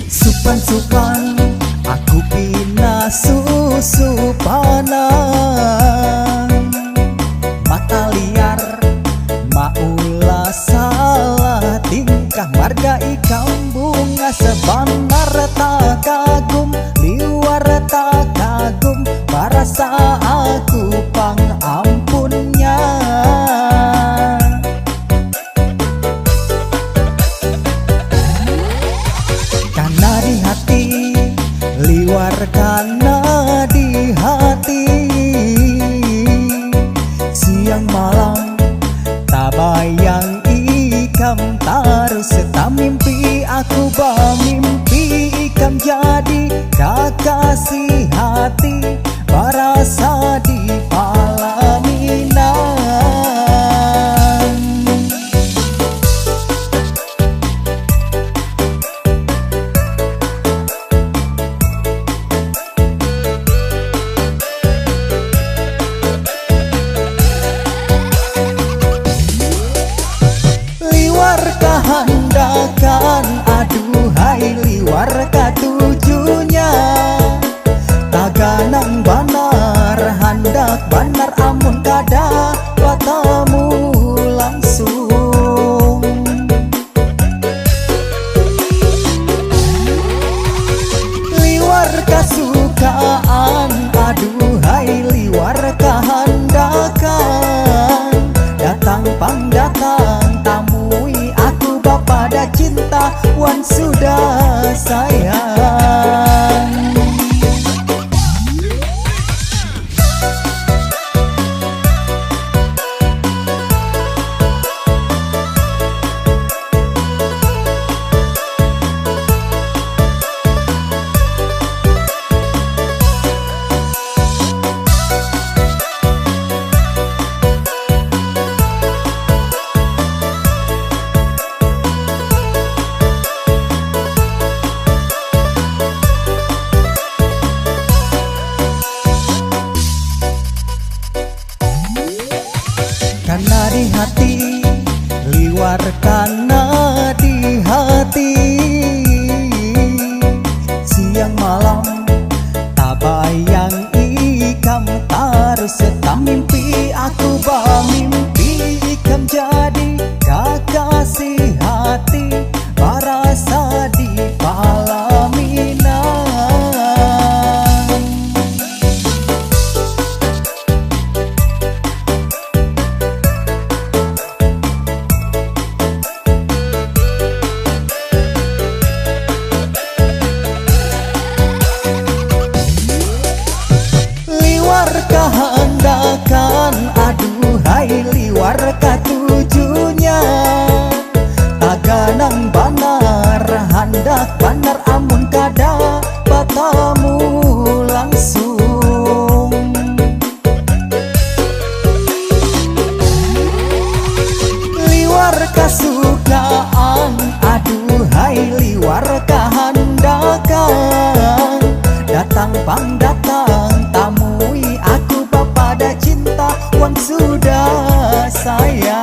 Supan-supan aku pina susu panang, mata liar maulah salah tingkah, marga ikam bunga sebanar tak kagum, liwar tak kagum, merasa aku pang ampunnya. Di hati, liwar karena di hati, siang malam tak bayang ikam terus tak mimpi, aku bermimpi ikam jadi kekasih hati, merasa di pelaminan. Kehendakan aduhai liwar katujunya, taganang banar hendak banar amun kada bertemu langsung. Liwar kesukaan aduhai liwar kehendakan, datang pang datang tamui aku pada cinta wan sudah sayang. Karena di hati, liwar karena di hati, siang malam tak bayang ikam terus tak mimpi, aku bermimpi ikam jadi kekasih hati, merasa di pelaminan. Kehendakan aduhai liwar katujunya, taganang banar hendak banar amun kada bertemu langsung. Liwar kesukaan aduhai liwar kehendakan, datang pang datang tamui aku pada cinta wan sudah sayang.